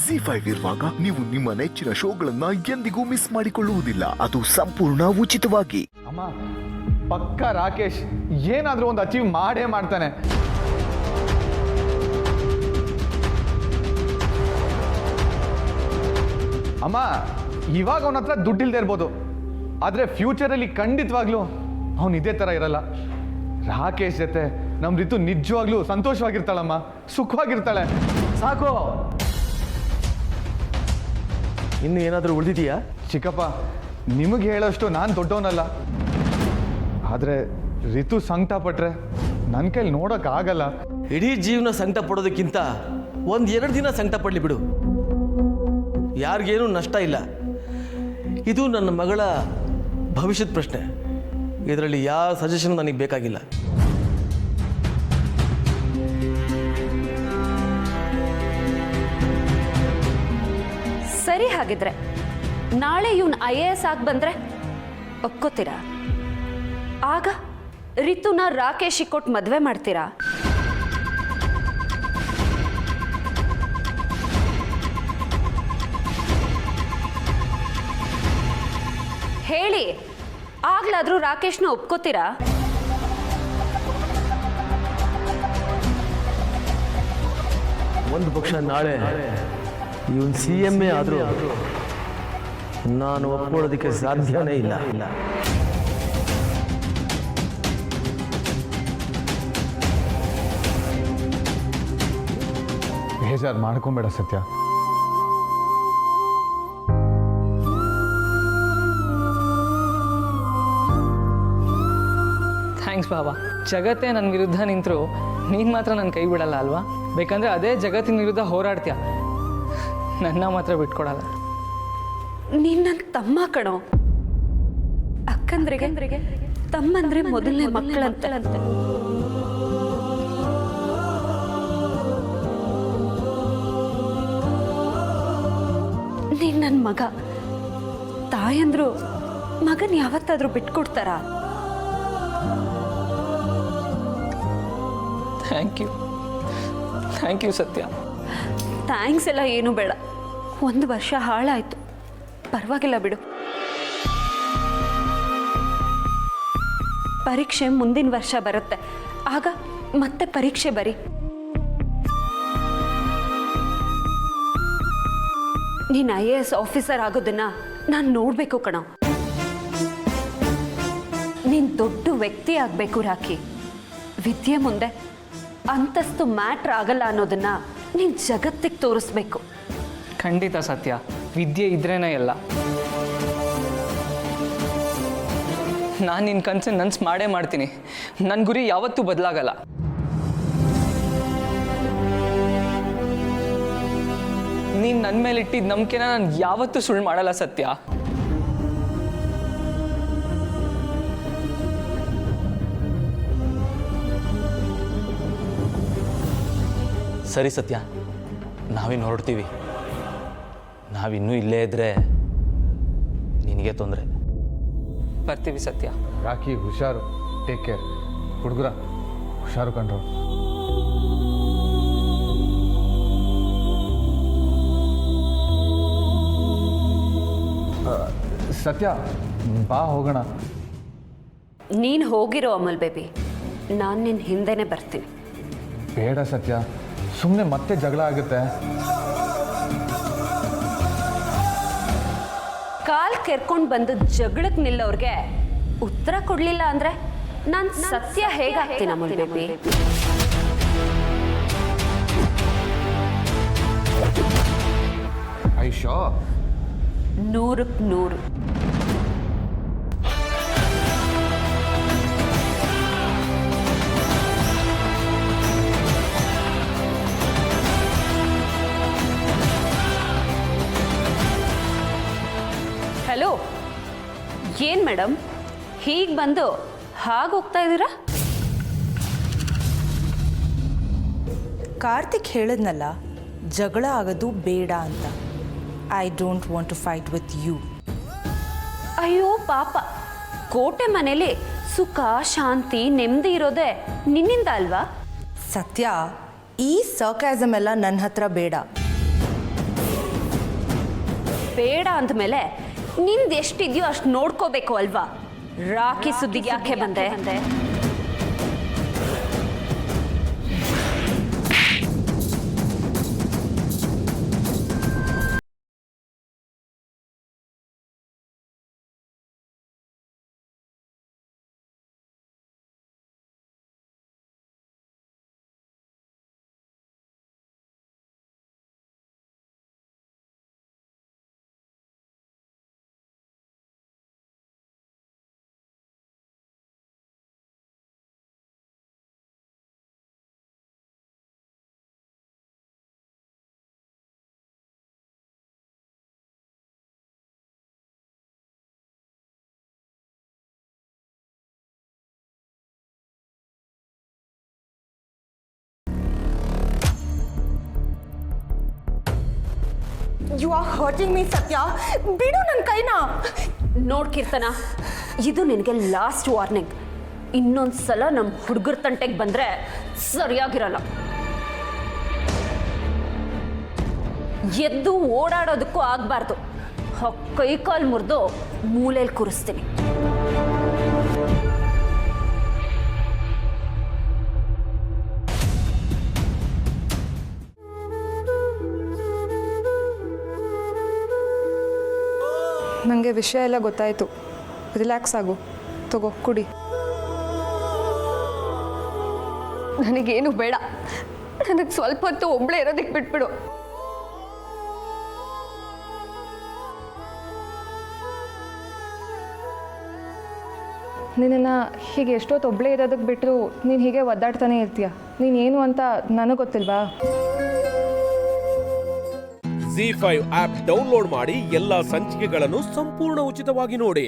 ZEE5 ಇರುವಾಗ ನೀವು ನಿಮ್ಮ ನೆಚ್ಚಿನ ಶೋಗಳನ್ನ ಎಂದಿಗೂ ಮಿಸ್ ಮಾಡಿಕೊಳ್ಳುವುದಿಲ್ಲ. ಅದು ಸಂಪೂರ್ಣ ಉಚಿತವಾಗಿ. ಅಮ್ಮ ಪಕ್ಕ ರಾಕೇಶ್ ಏನಾದ್ರೂ ಒಂದು ಅಚೀವ್ ಮಾಡೇ ಮಾಡ್ತಾನೆ. ಅಮ್ಮ ಇವಾಗ ಅವನ ಹತ್ರ ದುಡ್ಡಿಲ್ದೇ ಇರ್ಬೋದು, ಆದ್ರೆ ಫ್ಯೂಚರಲ್ಲಿ ಖಂಡಿತವಾಗ್ಲೂ ಅವನು ಇದೇ ತರ ಇರಲ್ಲ. ರಾಕೇಶ್ ಜೊತೆ ನಮ್ ರಿತು ನಿಜವಾಗ್ಲೂ ಸಂತೋಷವಾಗಿರ್ತಾಳಮ್ಮ, ಸುಖವಾಗಿರ್ತಾಳೆ. ಸಾಕು, ಇನ್ನು ಏನಾದರೂ ಉಳಿದಿದೆಯಾ? ಚಿಕ್ಕಪ್ಪ, ನಿಮಗೆ ಹೇಳೋಷ್ಟು ನಾನು ದೊಡ್ಡವನಲ್ಲ, ಆದರೆ ರಿತು ಸಂಕಟ ಪಟ್ರೆ ನನ್ನ ಕೈಲಿ ನೋಡೋಕ್ಕಾಗಲ್ಲ. ಇಡೀ ಜೀವನ ಸಂಕಟ ಪಡೋದಕ್ಕಿಂತ ಒಂದೆರಡು ದಿನ ಸಂಕಟ ಪಡಲಿ ಬಿಡು, ಯಾರಿಗೇನೂ ನಷ್ಟ ಇಲ್ಲ. ಇದು ನನ್ನ ಮಗಳ ಭವಿಷ್ಯದ ಪ್ರಶ್ನೆ, ಇದರಲ್ಲಿ ಯಾವ ಸಜೆಷನ್ ನನಗೆ ಬೇಕಾಗಿಲ್ಲ. ಸರಿ, ಹಾಗಿದ್ರೆ ನಾಳೆ ಇವನ್ IAS ಆಗಿ ಬಂದ್ರೆ ಒಪ್ಕೋತೀರಾ? ಆಗ ರಿತುನ ರಾಕೇಶ್ ಕೊಟ್ಟು ಮದುವೆ ಮಾಡ್ತೀರಾ? ಹೇಳಿ, ಆಗ್ಲಾದ್ರೂ ರಾಕೇಶ್ನ ಒಪ್ಕೋತೀರಾ? ಒಂದು ಪಕ್ಷ ನಾಳೆ ಇವನ್ CMA ಆದರೂ ನಾನು ಒಪ್ಕೊಳ್ಳೋದಕ್ಕೆ ಸಾಧ್ಯನೇ ಇಲ್ಲ. ಬೇಜಾರು ಮಾಡ್ಕೊಂಬೇಡ ಸತ್ಯ. ಥ್ಯಾಂಕ್ಸ್ ಬಾಬಾ. ಜಗತ್ತೇ ನನ್ನ ವಿರುದ್ಧ ನಿಂತರೂ ನೀನು ಮಾತ್ರ ನನ್ನ ಕೈ ಬಿಡಲ್ಲ ಅಲ್ವಾ? ಬೇಕಂದ್ರೆ ಅದೇ ಜಗತ್ತಿನ ವಿರುದ್ಧ ಹೋರಾಡ್ತೀಯ, ನನ್ನ ಮಾತ್ರ ಬಿಟ್ಕೊಡಲ್ಲ. ನೀನ್ ನನ್ನ ತಮ್ಮ ಕಣೋ. ಅಕ್ಕಂದ್ರಿಗೆ ತಮ್ಮಂದ್ರೆ ಮೊದಲನೇ ಮಕ್ಕಳಂತೆ. ನೀನ್ ನನ್ನ ಮಗ. ತಾಯಂದ್ರು ಮಗನ್ ಯಾವತ್ತಾದ್ರೂ ಬಿಟ್ಕೊಡ್ತಾರ? ಥ್ಯಾಂಕ್ ಯು ಸತ್ಯ. ಥ್ಯಾಂಕ್ಸ್ ಎಲ್ಲ ಏನೂ ಬೇಡ. 1 ವರ್ಷ ಹಾಳಾಯ್ತು, ಪರವಾಗಿಲ್ಲ ಬಿಡು. ಪರೀಕ್ಷೆ ಮುಂದಿನ ವರ್ಷ ಬರುತ್ತೆ, ಆಗ ಮತ್ತೆ ಪರೀಕ್ಷೆ ಬರಿ. ನೀನು IAS ಆಫೀಸರ್ ಆಗೋದನ್ನ ನಾನು ನೋಡಬೇಕು ಕಣೋ. ನೀನು ದೊಡ್ಡ ವ್ಯಕ್ತಿ ಆಗಬೇಕು ರಾಕಿ. ವಿದ್ಯೆ ಮುಂದೆ ಅಂತಸ್ತು ಮ್ಯಾಟ್ರ್ ಆಗಲ್ಲ ಅನ್ನೋದನ್ನ ನೀನು ಜಗತ್ತಿಗೆ ತೋರಿಸ್ಬೇಕು. ಖಂಡಿತ ಸತ್ಯ, ವಿದ್ಯೆ ಇದ್ರೇನೇ ಎಲ್ಲ. ನಾನು ನಿನ್ನ ಕನಸನ್ನು ನನ್ಸು ಮಾಡೇ ಮಾಡ್ತೀನಿ. ನನ್ನ ಗುರಿ ಯಾವತ್ತೂ ಬದಲಾಗಲ್ಲ. ನೀನು ನನ್ನ ಮೇಲೆ ಇಟ್ಟಿದ್ದ ನಂಬಿಕೆನ ನಾನು ಯಾವತ್ತೂ ಸುಳ್ಳು ಮಾಡಲ್ಲ ಸತ್ಯ. ಸರಿ ಸತ್ಯ, ನಾವಿನ್ನು ಹೊರಡ್ತೀವಿ. ನಾವಿನ್ನೂ ಇಲ್ಲೇ ಇದ್ರೆ ನಿನಗೆ ತೊಂದರೆ. ಬರ್ತೀವಿ ಸತ್ಯ. ರಾಕಿ ಹುಷಾರು, ಟೇಕ್ ಕೇರ್. ಹುಡುಗರ ಹುಷಾರು ಕಂಡ್ರು. ಸತ್ಯ ಬಾ ಹೋಗೋಣ. ನೀನು ಹೋಗಿರೋ ಅಮಲ್ ಬೇಬಿ, ನಾನು ನಿನ್ನ ಹಿಂದೆನೇ ಬರ್ತೀನಿ. ಬೇಡ ಸತ್ಯ, ಸುಮ್ಮನೆ ಮತ್ತೆ ಜಗಳ ಆಗುತ್ತೆ. ಕಾಲ್ ಕೆರ್ಕೊಂಡು ಬಂದು ಜಗಳಕ್ಕೆ ನಿಲ್ಲೋರ್ಗೆ ಉತ್ತರ ಕೊಡ್ಲಿಲ್ಲ ಅಂದ್ರೆ ನಾನು ಸತ್ಯ ಹೇಗಾಗ್ತೀನಿ ಅಮಲ್ ಬೇಬಿ? ಐಶೋ 100ಕ್ಕೆ 100. ಹಲೋ, ಏನು ಮೇಡಮ್ ಹೀಗೆ ಬಂದು ಹಾಗೆ ಹೋಗ್ತಾ ಇದ್ದೀರಾ? ಕಾರ್ತಿಕ್ ಹೇಳಿದ್ನಲ್ಲ, ಜಗಳ ಆಗೋದು ಬೇಡ ಅಂತ. I don't want to fight with you. ಅಯ್ಯೋ ಪಾಪ, ಕೋಟೆ ಮನೇಲಿ ಸುಖ ಶಾಂತಿ ನೆಮ್ಮದಿ ಇರೋದೇ ನಿನ್ನಿಂದ ಅಲ್ವಾ? ಸತ್ಯ, ಈ ಸರ್ಕ್ಯಾಸಮ್ ಎಲ್ಲ ನನ್ನ ಹತ್ರ ಬೇಡ. ಬೇಡ ಅಂದಮೇಲೆ ನಿಂದು ಎಷ್ಟಿದೆಯೋ ಅಷ್ಟು ನೋಡ್ಕೋಬೇಕು ಅಲ್ವಾ? ರಾಖಿ ಸುದ್ದಿಗೆ ಯಾಕೆ ಬಂದೆ? ಯು ಆರ್ ಹರ್ಟಿಂಗ್ ಮೀ ಸತ್ಯ, ಬಿಡು ನನ್ನ ಕೈನ. ನೋಡ್ ಕೀರ್ತನ, ಇದು ನಿನಗೆ ಲಾಸ್ಟ್ ವಾರ್ನಿಂಗ್. ಇನ್ನೊಂದ್ಸಲ ನಮ್ಮ ಹುಡುಗರ ತಂಟೆಗೆ ಬಂದ್ರೆ ಸರಿಯಾಗಿರಲ್ಲ. ಎದ್ದು ಓಡಾಡೋದಕ್ಕೂ ಆಗಬಾರ್ದು. ಕೈ ಕಾಲು ಮುರಿದು ಮೂಲೆಯಲ್ಲಿ ಕೂರಿಸ್ತೀನಿ. ನನಗೆ ವಿಷಯ ಎಲ್ಲ ಗೊತ್ತಾಯಿತು. ರಿಲ್ಯಾಕ್ಸ್ ಆಗು, ತಗೋ ಕುಡಿ. ನನಗೇನು ಬೇಡ. ನನಗೆ ಸ್ವಲ್ಪ ಹೊತ್ತು ಒಬ್ಬಳೇ ಇರೋದಕ್ಕೆ ಬಿಟ್ಬಿಡು. ನಿನ್ನನ್ನು ಹೀಗೆ ಎಷ್ಟೊತ್ತು ಒಬ್ಬಳೇ ಇರೋದಕ್ಕೆ ಬಿಟ್ಟರು ನೀನು ಹೀಗೆ ಒದ್ದಾಡ್ತಾನೆ ಇರ್ತೀಯ. ನೀನೇನು ಅಂತ ನನಗೆ ಗೊತ್ತಿಲ್ವಾ? ZEE5 ಆಪ್ ಡೌನ್ಲೋಡ್ ಮಾಡಿ ಎಲ್ಲಾ ಸಂಚಿಕೆಗಳನ್ನು ಸಂಪೂರ್ಣ ಉಚಿತವಾಗಿ ನೋಡಿ.